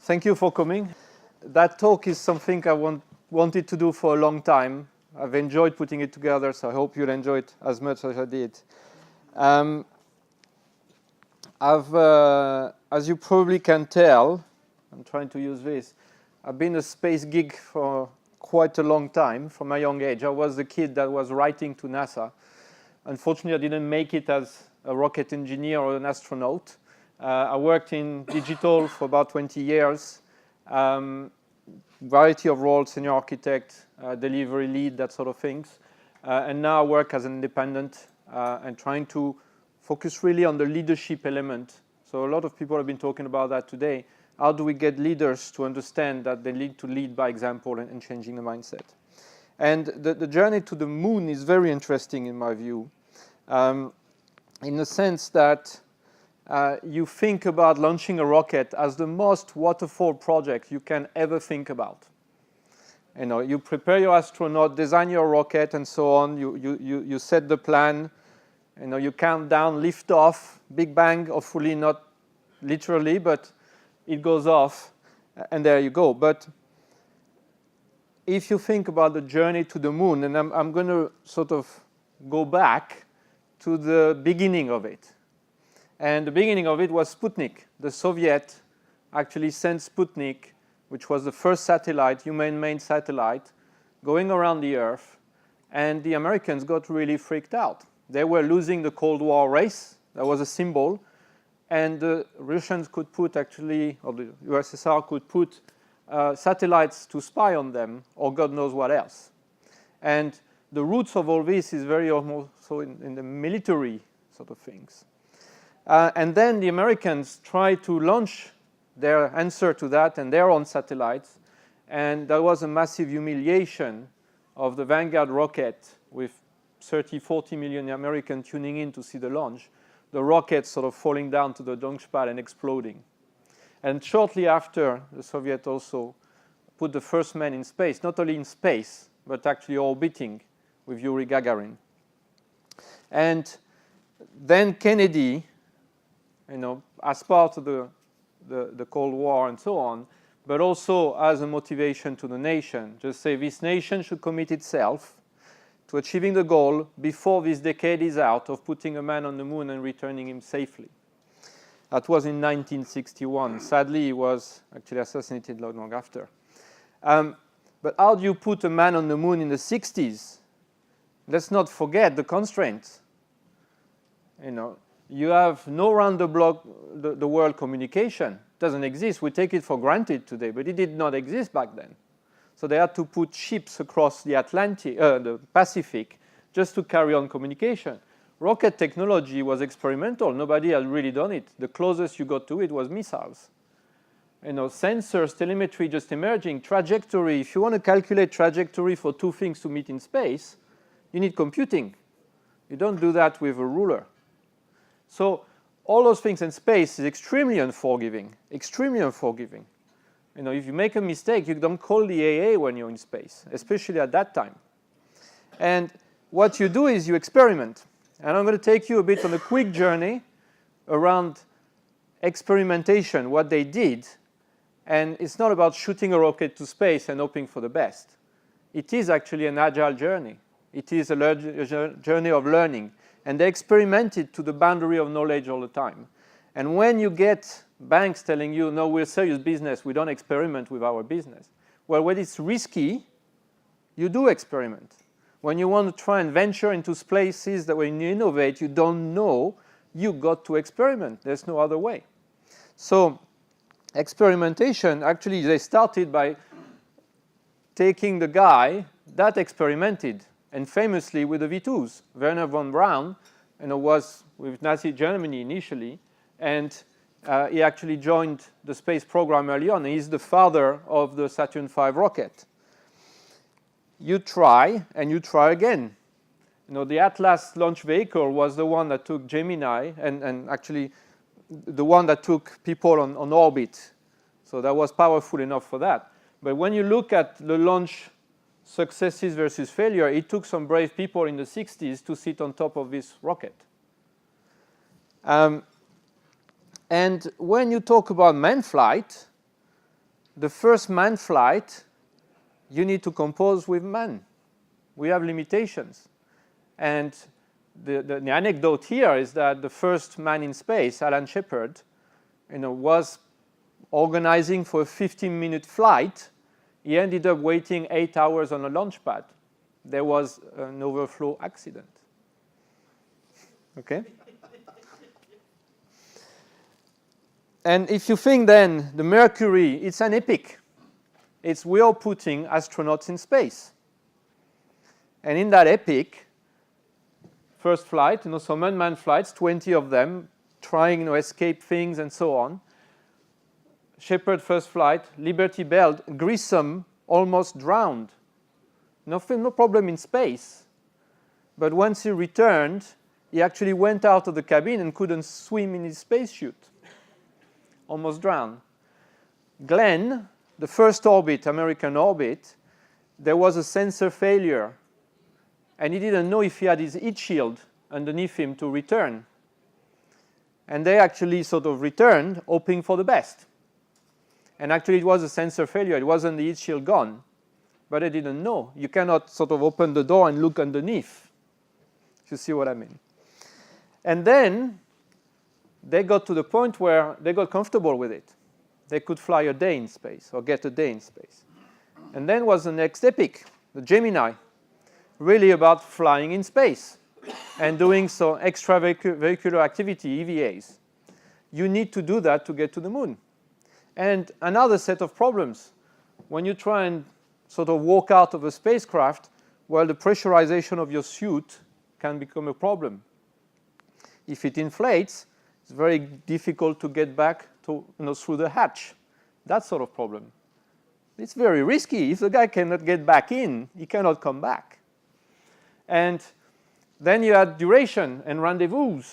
Thank you for coming. That talk is something I wanted to do for a long time. I've enjoyed putting it together, so I hope you'll enjoy it as much as I did. As you probably can tell, I'm trying to use this, I've been a space geek for quite a long time, from a young age. I was the kid that was writing to NASA. Unfortunately, I didn't make it as a rocket engineer or an astronaut. I worked in digital for about 20 years, variety of roles, senior architect, delivery lead, that sort of things. And now I work as an independent and trying to focus really on the leadership element. So a lot of people have been talking about that today. How do we get leaders to understand that they need to lead by example and changing the mindset? And the journey to the moon is very interesting in my view, in the sense that you think about launching a rocket as the most waterfall project you can ever think about. You know, you prepare your astronaut, design your rocket, and so on. You set the plan. You know, you count down, lift off, Big Bang, hopefully not literally, but it goes off, and there you go. But if you think about the journey to the moon, and I'm going to sort of go back to the beginning of it. And the beginning of it was Sputnik. The Soviet actually sent Sputnik, which was the first satellite, human-made satellite, going around the Earth. And the Americans got really freaked out. They were losing the Cold War race. That was a symbol. And the Russians could put actually, or the USSR could put satellites to spy on them, or God knows what else. And the roots of all this is very almost so in the military sort of things. And then the Americans tried to launch their answer to that and their own satellites. And there was a massive humiliation of the Vanguard rocket with 30, 40 million Americans tuning in to see the launch. The rocket sort of falling down to the launch pad and exploding. And shortly after, the Soviets also put the first man in space, not only in space, but actually orbiting with Yuri Gagarin. And then Kennedy, you know, as part of the Cold War and so on, but also as a motivation to the nation, just say this nation should commit itself to achieving the goal before this decade is out of putting a man on the moon and returning him safely. That was in 1961. Sadly, he was actually assassinated not long after. But how do you put a man on the moon in the 60s? Let's not forget the constraints. You know, you have no round the world communication. It doesn't exist. We take it for granted today, but it did not exist back then. So they had to put ships across the the Pacific just to carry on communication. Rocket technology was experimental. Nobody had really done it. The closest you got to it was missiles. You know, sensors, telemetry just emerging, trajectory. If you want to calculate trajectory for two things to meet in space, you need computing. You don't do that with a ruler. So all those things in space is extremely unforgiving, extremely unforgiving. You know, if you make a mistake, you don't call the AA when you're in space, especially at that time. And what you do is you experiment. And I'm going to take you a bit on a quick journey around experimentation, what they did. And it's not about shooting a rocket to space and hoping for the best. It is actually an agile journey. It is a journey of learning. And they experimented to the boundary of knowledge all the time. And when you get banks telling you, no, we're serious business, we don't experiment with our business. Well, when it's risky, you do experiment. When you want to try and venture into places that when you innovate, you don't know, you got to experiment. There's no other way. So experimentation, actually, they started by taking the guy that experimented, and famously with the V2s. Werner von Braun, you know, was with Nazi Germany initially, and he actually joined the space program early on. He's the father of the Saturn V rocket. You try, and you try again. You know, the Atlas launch vehicle was the one that took Gemini, and actually the one that took people on orbit. So that was powerful enough for that. But when you look at the launch successes versus failure, it took some brave people in the 60s to sit on top of this rocket. And when you talk about manned flight, the first manned flight, you need to compose with man. We have limitations. And the anecdote here is that the first man in space, Alan Shepard, was organizing for a 15-minute flight. He ended up waiting 8 hours on a launch pad. There was an overflow accident. Okay? And if you think then, the Mercury, it's an epic. We are putting astronauts in space. And in that epic, first flight, some unmanned flights, 20 of them, trying to escape things and so on. Shepard first flight, Liberty Bell, Grissom almost drowned. No problem in space. But once he returned, he actually went out of the cabin and couldn't swim in his spacesuit. Almost drowned. Glenn, the first orbit, American orbit, there was a sensor failure. And he didn't know if he had his heat shield underneath him to return. And they actually sort of returned, hoping for the best. And actually, it was a sensor failure. It wasn't the heat shield gone. But they didn't know. You cannot sort of open the door and look underneath. If you see what I mean. And then they got to the point where they got comfortable with it. They could fly a day in space or get a day in space. And then was the next epic, the Gemini, really about flying in space and doing some extravehicular activity, EVAs. You need to do that to get to the moon. And another set of problems. When you try and sort of walk out of a spacecraft, well, the pressurization of your suit can become a problem. If it inflates, it's very difficult to get back to, through the hatch. That sort of problem. It's very risky. If the guy cannot get back in, he cannot come back. And then you add duration and rendezvous.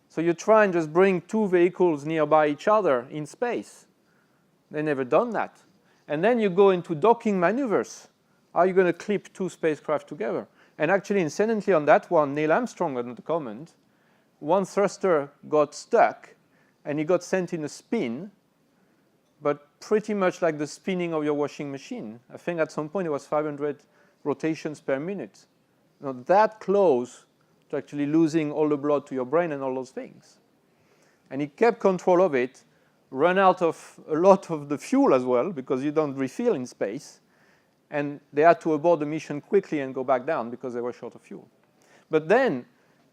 So you try and just bring two vehicles nearby each other in space. They never done that. And then you go into docking maneuvers. How are you going to clip two spacecraft together? And actually, incidentally, on that one, Neil Armstrong on the comment, one thruster got stuck, and he got sent in a spin, but pretty much like the spinning of your washing machine. I think at some point it was 500 rotations per minute. That close to actually losing all the blood to your brain and all those things. And he kept control of it, ran out of a lot of the fuel as well, because you don't refill in space. And they had to abort the mission quickly and go back down because they were short of fuel. But then,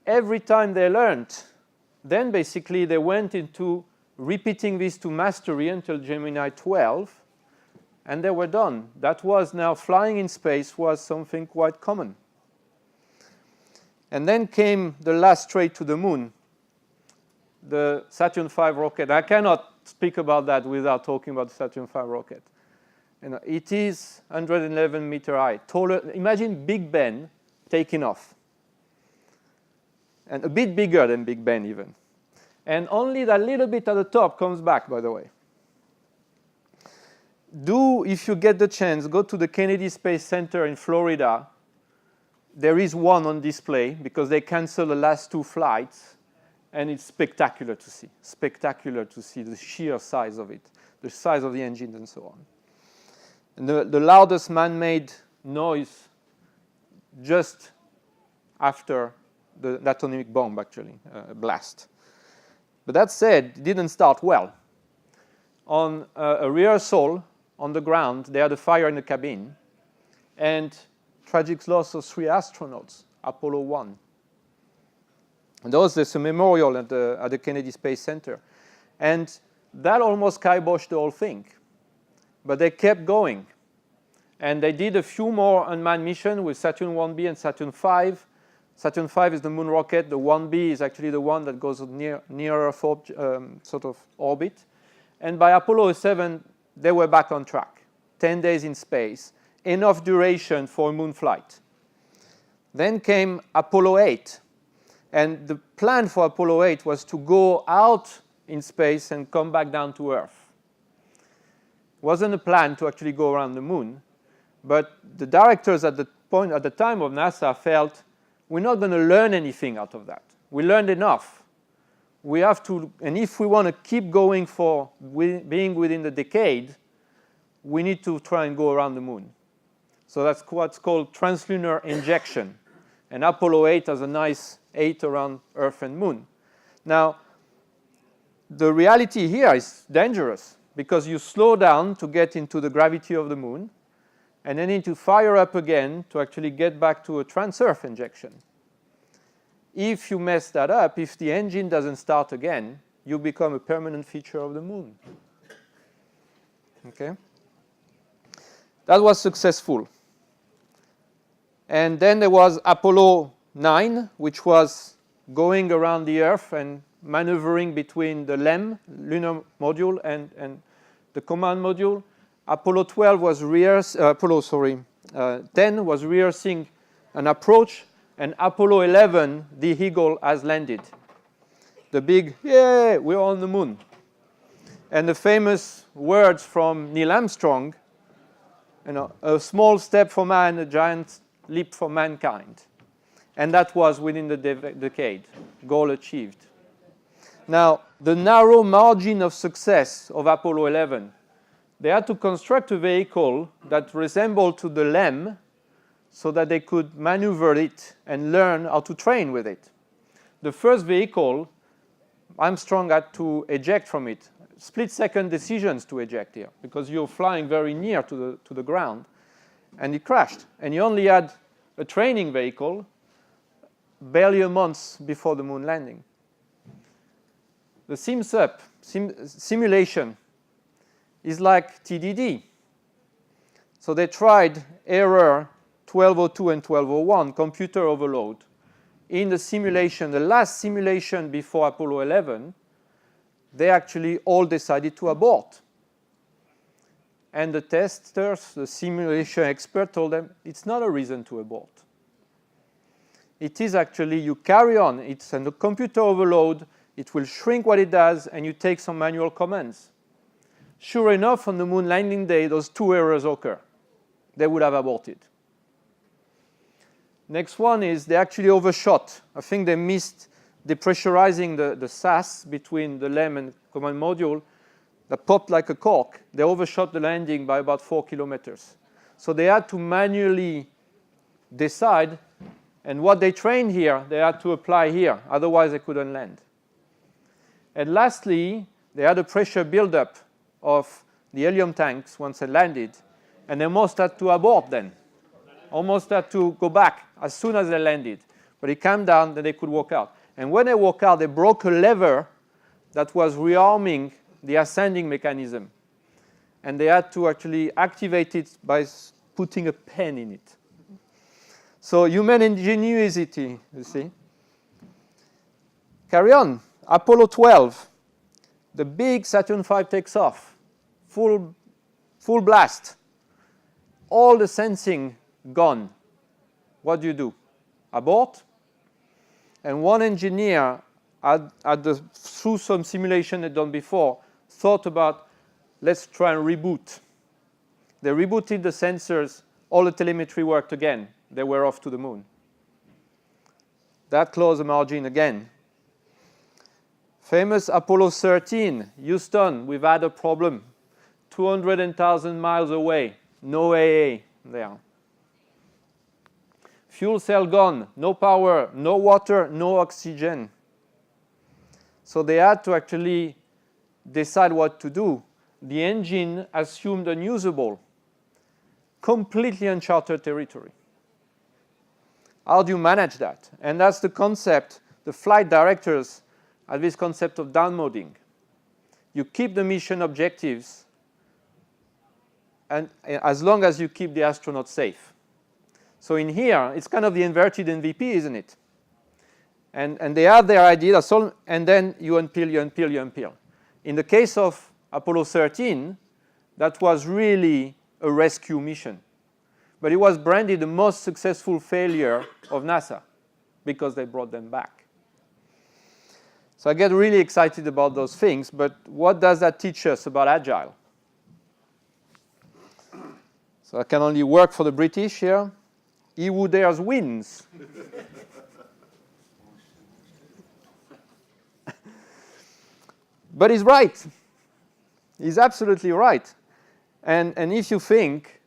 every time they learned, then basically they went into repeating this to mastery until Gemini 12, and they were done. That was now flying in space was something quite common. And then came the last trip to the moon, the Saturn V rocket. I cannot speak about that without talking about the Saturn V rocket. It is 111 meter high, taller. Imagine Big Ben taking off. And a bit bigger than Big Ben even. And only that little bit at the top comes back, by the way. If you get the chance, go to the Kennedy Space Center in Florida. There is one on display because they canceled the last two flights. And it's spectacular to see. Spectacular to see the sheer size of it, the size of the engines and so on. And the loudest man-made noise just after the atomic bomb, actually, blast. But that said, it didn't start well. On a rehearsal on the ground, they had a fire in the cabin, and tragic loss of 3 astronauts, Apollo 1. And there's a memorial at the Kennedy Space Center. And that almost kiboshed the whole thing. But they kept going. And they did a few more unmanned missions with Saturn 1B and Saturn 5. Saturn 5 is the moon rocket. The 1B is actually the one that goes near Earth sort of orbit. And by Apollo 7, they were back on track. 10 days in space. Enough duration for a moon flight. Then came Apollo 8. And the plan for Apollo 8 was to go out in space and come back down to Earth. It wasn't a plan to actually go around the moon. But the directors at the time of NASA felt, we're not going to learn anything out of that. We learned enough. We have to, and if we want to keep going for being within the decade, we need to try and go around the moon. So that's what's called translunar injection. And Apollo 8 has a nice 8 around Earth and Moon. Now, the reality here is dangerous because you slow down to get into the gravity of the moon, and then need to fire up again to actually get back to a trans-Earth injection. If you mess that up, if the engine doesn't start again, you become a permanent feature of the moon. Okay? That was successful. And then there was Apollo 9, which was going around the Earth and maneuvering between the LEM, lunar module, and the command module. Apollo 12 was 10 was rehearsing an approach, and Apollo 11, the Eagle, has landed. The big, yay, we're on the moon. And the famous words from Neil Armstrong, a small step for man, a giant leap for mankind. And that was within the decade, goal achieved. Now, the narrow margin of success of Apollo 11, they had to construct a vehicle that resembled to the LEM so that they could maneuver it and learn how to train with it. The first vehicle, Armstrong had to eject from it. Split-second decisions to eject here because you're flying very near to the ground. And it crashed. And you only had a training vehicle barely a month before the moon landing. The simulation is like TDD. So they tried error 1202 and 1201, computer overload. In the simulation, the last simulation before Apollo 11, they actually all decided to abort. And the testers, the simulation expert, told them it's not a reason to abort. It is actually you carry on. It's a computer overload. It will shrink what it does, and you take some manual commands. Sure enough, on the moon landing day, those two errors occur. They would have aborted. Next one is they actually overshot. I think they missed depressurizing the SAS between the LEM and command module. That popped like a cork. They overshot the landing by about 4 kilometers. So they had to manually decide, and what they trained here, they had to apply here. Otherwise, they couldn't land. And lastly, they had a pressure buildup of the helium tanks once they landed, and they almost had to abort then. Almost had to go back as soon as they landed. But it calmed down, then they could walk out. And when they walk out, they broke a lever that was rearming the ascending mechanism. And they had to actually activate it by putting a pen in it. So human ingenuity, you see. Carry on. Apollo 12. The big Saturn V takes off. Full blast. All the sensing gone. What do? Abort? And one engineer, through some simulation they'd done before, thought about, let's try and reboot. They rebooted the sensors. All the telemetry worked again. They were off to the moon. That closed the margin again. Famous Apollo 13, Houston, we've had a problem. 200,000 miles away, no AA there. Fuel cell gone, no power, no water, no oxygen. So they had to actually decide what to do. The engine assumed unusable, completely uncharted territory. How do you manage that? And that's the concept. The flight directors have this concept of downmoding. You keep the mission objectives, and as long as you keep the astronauts safe. So in here, it's kind of the inverted MVP, isn't it? And they have their idea, and then you unpeel. In the case of Apollo 13, that was really a rescue mission. But it was branded the most successful failure of NASA because they brought them back. So I get really excited about those things, but what does that teach us about Agile? So I can only work for the British here. He who dares wins. But he's right. He's absolutely right. And if you think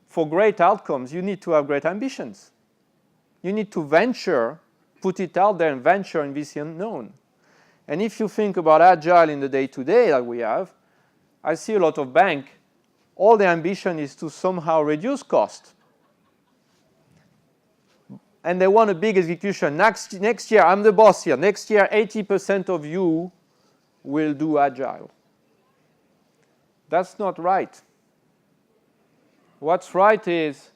for great outcomes, you need to have great ambitions. You need to venture, put it out there and venture in this unknown. And if you think about Agile in the day-to-day that we have, I see a lot of banks, all the ambition is to somehow reduce cost. And they want a big execution. Next year, I'm the boss here. Next year, 80% of you will do Agile. That's not right. What's right is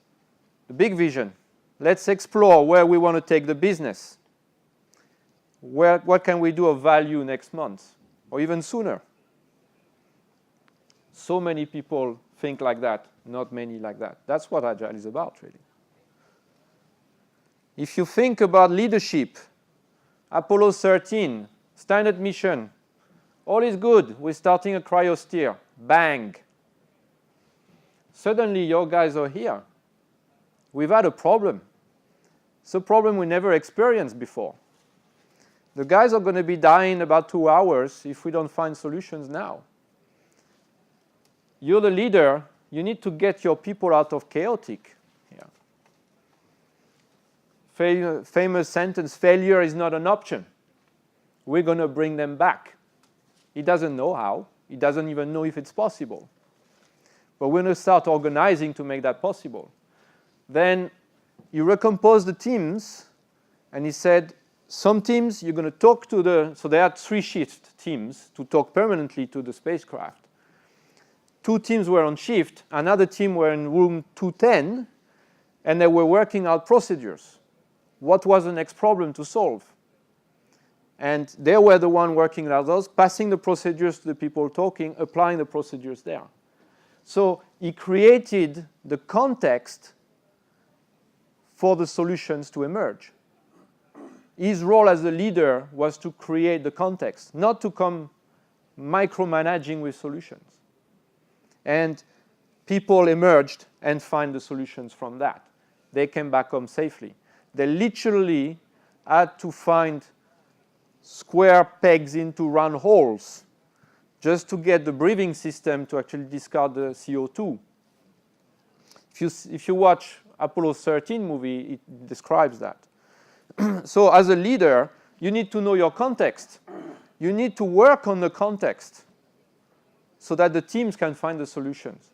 the big vision. Let's explore where we want to take the business. What can we do of value next month, or even sooner? So many people think like that, not many like that. That's what Agile is about, really. If you think about leadership, Apollo 13, standard mission, all is good. We're starting a cryosphere. Bang. Suddenly, your guys are here. We've had a problem. It's a problem we never experienced before. The guys are going to be dying in about 2 hours if we don't find solutions now. You're the leader. You need to get your people out of chaotic. Famous sentence, failure is not an option. We're going to bring them back. He doesn't know how. He doesn't even know if it's possible. But we're going to start organizing to make that possible. Then you recompose the teams, and he said, some teams you're going to talk to so they had 3 shift teams to talk permanently to the spacecraft. 2 teams were on shift, another team were in room 210, and they were working out procedures. What was the next problem to solve? And they were the one working out those, passing the procedures to the people talking, applying the procedures there. So he created the context for the solutions to emerge. His role as a leader was to create the context, not to come micromanaging with solutions. And people emerged and find the solutions from that. They came back home safely. They literally had to find square pegs into round holes just to get the breathing system to actually discard the CO2. If you watch Apollo 13 movie, it describes that. So as a leader, you need to know your context. You need to work on the context so that the teams can find the solutions.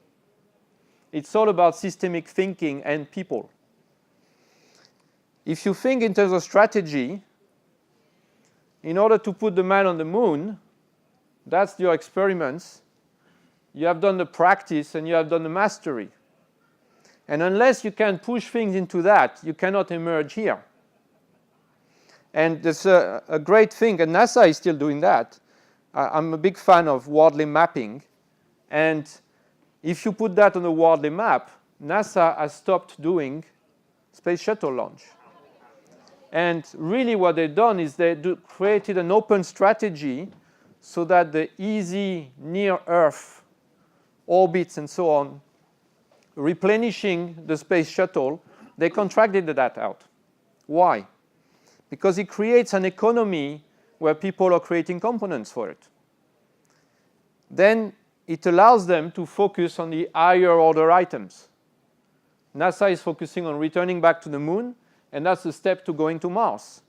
It's all about systemic thinking and people. If you think in terms of strategy, in order to put the man on the moon, that's your experiments. You have done the practice and you have done the mastery. And unless you can push things into that, you cannot emerge here. And there's a great thing, and NASA is still doing that. I'm a big fan of worldly mapping. And if you put that on a worldly map, NASA has stopped doing space shuttle launch. And really what they've done is they created an open strategy so that the easy near-Earth orbits and so on, replenishing the space shuttle, they contracted that out. Why? Because it creates an economy where people are creating components for it. Then it allows them to focus on the higher order items. NASA is focusing on returning back to the moon, and that's the step to going to Mars.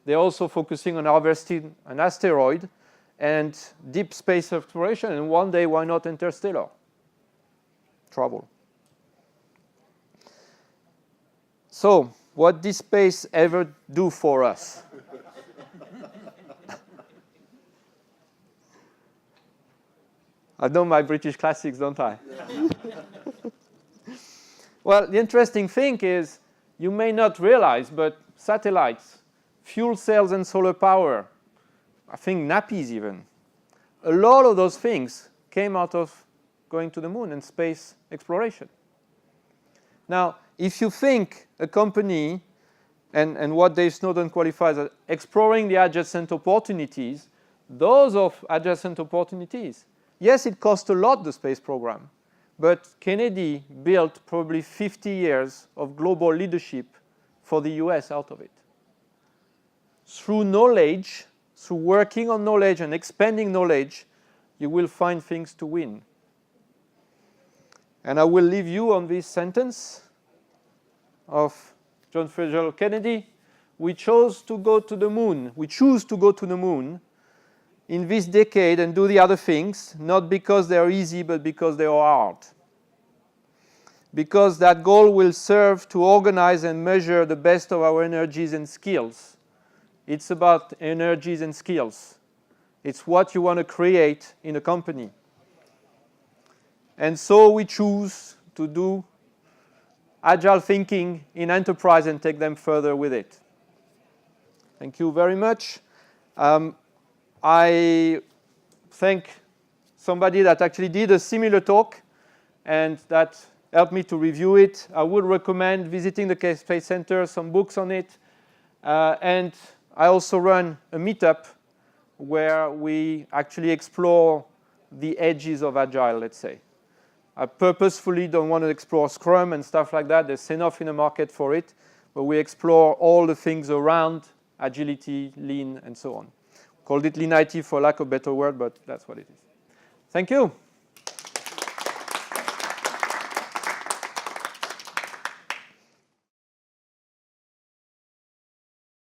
They're also focusing on harvesting an asteroid and deep space exploration, and one day, why not interstellar travel? So, what did space ever do for us? I know my British classics, don't I? Well, the interesting thing is, you may not realize, but satellites, fuel cells and solar power, I think nappies even, a lot of those things came out of going to the moon and space exploration. Now, if you think a company, and what Dave Snowden qualifies as exploring the adjacent opportunities, those of adjacent opportunities, yes, it cost a lot, the space program, but Kennedy built probably 50 years of global leadership for the US out of it. Through knowledge, through working on knowledge and expanding knowledge, you will find things to win. And I will leave you on this sentence of John Fitzgerald Kennedy. We chose to go to the moon. We choose to go to the moon in this decade and do the other things, not because they are easy, but because they are hard. Because that goal will serve to organize and measure the best of our energies and skills. It's about energies and skills. It's what you want to create in a company. And so we choose to do agile thinking in enterprise and take them further with it. Thank you very much. I thank somebody that actually did a similar talk and that helped me to review it. I would recommend visiting the Space Center, some books on it. And I also run a meetup where we actually explore the edges of Agile, let's say. I purposefully don't want to explore Scrum and stuff like that. There's enough in the market for it. But we explore all the things around agility, lean, and so on. Called it Lean IT for lack of a better word, but that's what it is. Thank you.